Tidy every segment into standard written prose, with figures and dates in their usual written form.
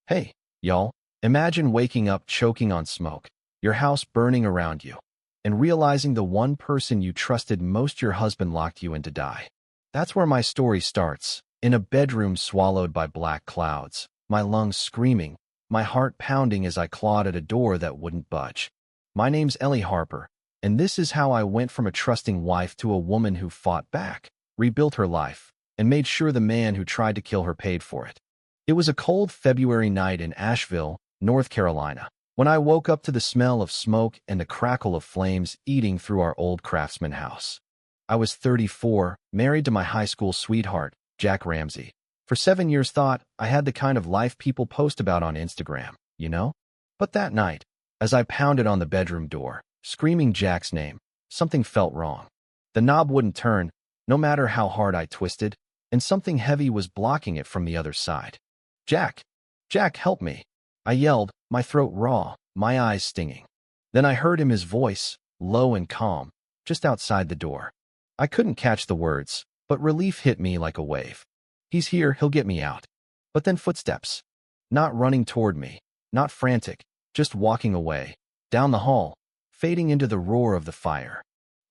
Hey, y'all, imagine waking up choking on smoke, your house burning around you, and realizing the one person you trusted most, your husband, locked you in to die. That's where my story starts, in a bedroom swallowed by black clouds, my lungs screaming, my heart pounding as I clawed at a door that wouldn't budge. My name's Ellie Harper, and this is how I went from a trusting wife to a woman who fought back, rebuilt her life, and made sure the man who tried to kill her paid for it. It was a cold February night in Asheville, North Carolina, when I woke up to the smell of smoke and the crackle of flames eating through our old Craftsman house. I was 34, married to my high school sweetheart, Jack Ramsey. For 7 years thought I had the kind of life people post about on Instagram, you know? But that night, as I pounded on the bedroom door, screaming Jack's name, something felt wrong. The knob wouldn't turn, no matter how hard I twisted, and something heavy was blocking it from the other side. Jack! Jack, help me! I yelled, my throat raw, my eyes stinging. Then I heard his voice, low and calm, just outside the door. I couldn't catch the words, but relief hit me like a wave. He's here, he'll get me out. But then footsteps. Not running toward me, not frantic, just walking away, down the hall, fading into the roar of the fire.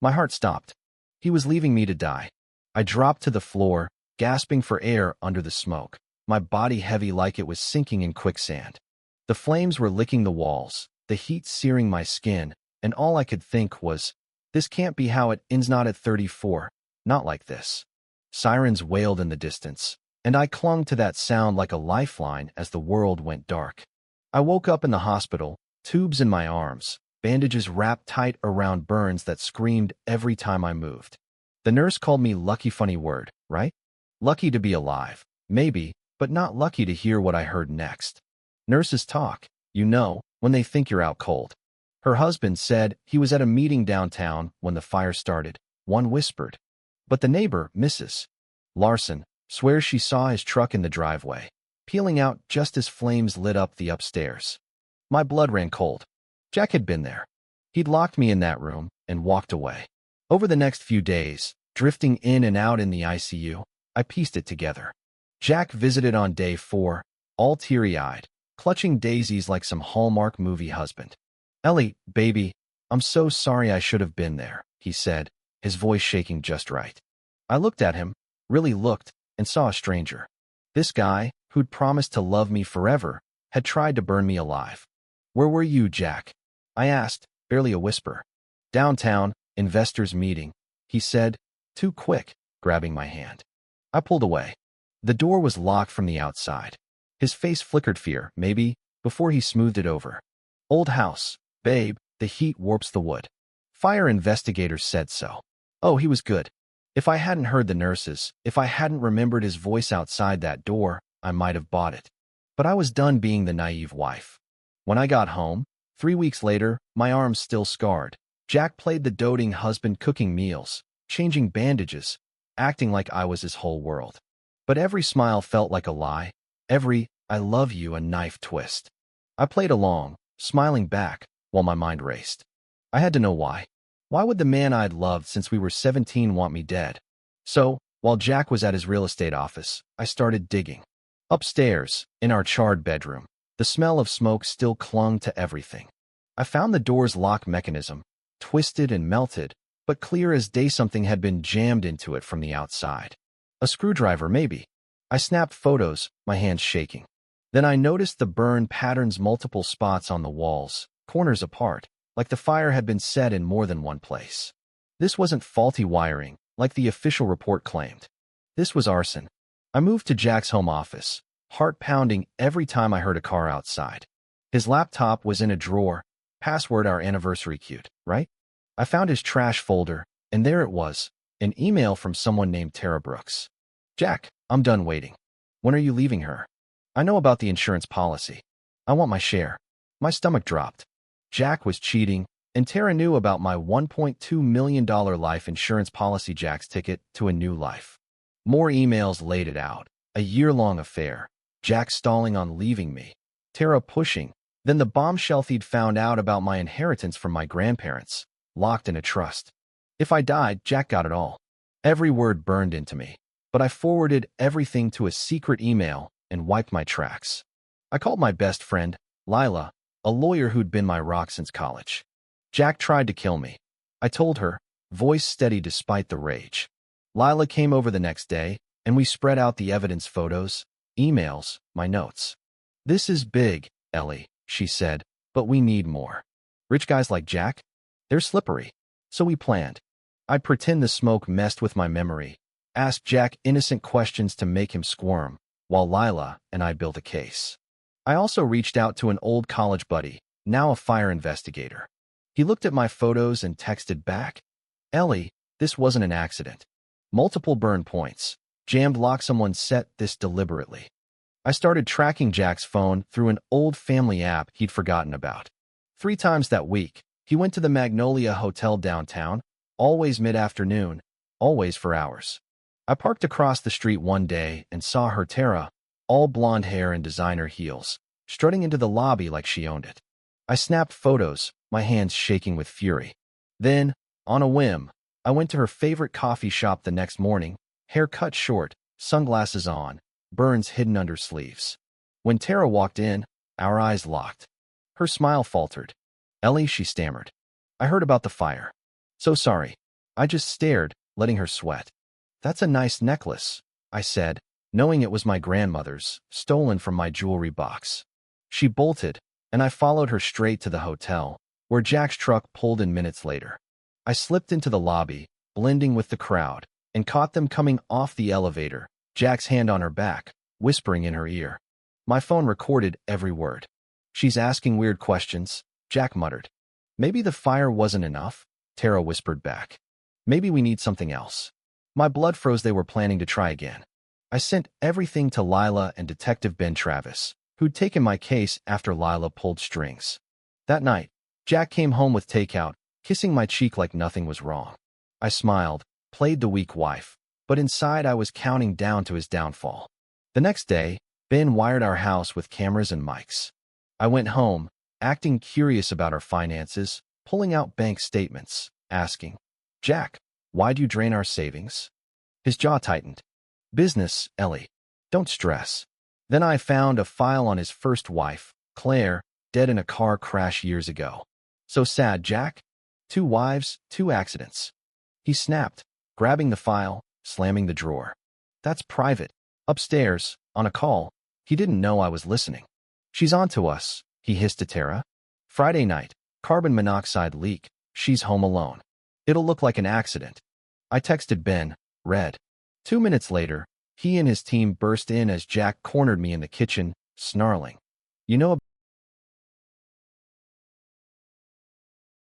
My heart stopped. He was leaving me to die. I dropped to the floor, gasping for air under the smoke, my body heavy like it was sinking in quicksand. The flames were licking the walls, the heat searing my skin, and all I could think was, this can't be how it ends, not at 34, not like this. Sirens wailed in the distance, and I clung to that sound like a lifeline as the world went dark. I woke up in the hospital, tubes in my arms, bandages wrapped tight around burns that screamed every time I moved. The nurse called me lucky, funny word, right? Lucky to be alive, maybe, but not lucky to hear what I heard next. Nurses talk, you know, when they think you're out cold. Her husband said he was at a meeting downtown when the fire started, one whispered. But the neighbor, Mrs. Larson, swears she saw his truck in the driveway, peeling out just as flames lit up the upstairs. My blood ran cold. Jack had been there. He'd locked me in that room and walked away. Over the next few days, drifting in and out in the ICU, I pieced it together. Jack visited on day 4, all teary-eyed, clutching daisies like some Hallmark movie husband. Ellie, baby, I'm so sorry, I should have been there, he said, his voice shaking just right. I looked at him, really looked, and saw a stranger. This guy, who'd promised to love me forever, had tried to burn me alive. Where were you, Jack? I asked, barely a whisper. Downtown, investors meeting, he said, too quick, grabbing my hand. I pulled away. The door was locked from the outside. His face flickered fear, maybe, before he smoothed it over. Old house, babe, the heat warps the wood. Fire investigators said so. Oh, he was good. If I hadn't heard the nurses, if I hadn't remembered his voice outside that door, I might have bought it. But I was done being the naive wife. When I got home, 3 weeks later, my arms still scarred, Jack played the doting husband, cooking meals, changing bandages, acting like I was his whole world. But every smile felt like a lie, every "I love you" a knife twist. I played along, smiling back, while my mind raced. I had to know why. Why would the man I'd loved since we were 17 want me dead? So, while Jack was at his real estate office, I started digging. Upstairs, in our charred bedroom, the smell of smoke still clung to everything. I found the door's lock mechanism, twisted and melted, but clear as day. Something had been jammed into it from the outside. A screwdriver, maybe. I snapped photos, my hands shaking. Then I noticed the burn patterns, multiple spots on the walls, corners apart, like the fire had been set in more than one place. This wasn't faulty wiring, like the official report claimed. This was arson. I moved to Jack's home office, heart pounding every time I heard a car outside. His laptop was in a drawer, password our anniversary, cute, right? I found his trash folder, and there it was, an email from someone named Tara Brooks. Jack, I'm done waiting. When are you leaving her? I know about the insurance policy. I want my share. My stomach dropped. Jack was cheating, and Tara knew about my $1.2 million life insurance policy, Jack's ticket to a new life. More emails laid it out. A year-long affair. Jack stalling on leaving me. Tara pushing. Then the bombshell: he'd found out about my inheritance from my grandparents, locked in a trust. If I died, Jack got it all. Every word burned into me. But I forwarded everything to a secret email and wiped my tracks. I called my best friend, Lila, a lawyer who'd been my rock since college. Jack tried to kill me. I told her, voice steady despite the rage. Lila came over the next day, and we spread out the evidence photos, emails, my notes. This is big, Ellie, she said, but we need more. Rich guys like Jack? They're slippery. So we planned. I'd pretend the smoke messed with my memory, asked Jack innocent questions to make him squirm, while Lila and I built a case. I also reached out to an old college buddy, now a fire investigator. He looked at my photos and texted back, Ellie, this wasn't an accident. Multiple burn points. Jammed lock. Someone set this deliberately. I started tracking Jack's phone through an old family app he'd forgotten about. 3 times that week, he went to the Magnolia Hotel downtown, always mid-afternoon, always for hours. I parked across the street one day and saw her Tara, all blonde hair and designer heels, strutting into the lobby like she owned it. I snapped photos, my hands shaking with fury. Then, on a whim, I went to her favorite coffee shop the next morning, hair cut short, sunglasses on, burns hidden under sleeves. When Tara walked in, our eyes locked. Her smile faltered. Ellie, she stammered. I heard about the fire. So sorry. I just stared, letting her sweat. That's a nice necklace, I said, knowing it was my grandmother's, stolen from my jewelry box. She bolted, and I followed her straight to the hotel, where Jack's truck pulled in minutes later. I slipped into the lobby, blending with the crowd, and caught them coming off the elevator, Jack's hand on her back, whispering in her ear. My phone recorded every word. She's asking weird questions, Jack muttered. Maybe the fire wasn't enough, Tara whispered back. Maybe we need something else. My blood froze. They were planning to try again. I sent everything to Lila and Detective Ben Travis, who'd taken my case after Lila pulled strings. That night, Jack came home with takeout, kissing my cheek like nothing was wrong. I smiled, played the weak wife, but inside I was counting down to his downfall. The next day, Ben wired our house with cameras and mics. I went home, acting curious about our finances, pulling out bank statements, asking, Jack, why'd you drain our savings? His jaw tightened. Business, Ellie. Don't stress. Then I found a file on his first wife, Claire, dead in a car crash years ago. So sad, Jack. 2 wives, 2 accidents. He snapped, grabbing the file, slamming the drawer. That's private. Upstairs, on a call. He didn't know I was listening. She's on to us, he hissed to Tara. Friday night, carbon monoxide leak. She's home alone. It'll look like an accident. I texted Ben, read. 2 minutes later, he and his team burst in as Jack cornered me in the kitchen, snarling. You know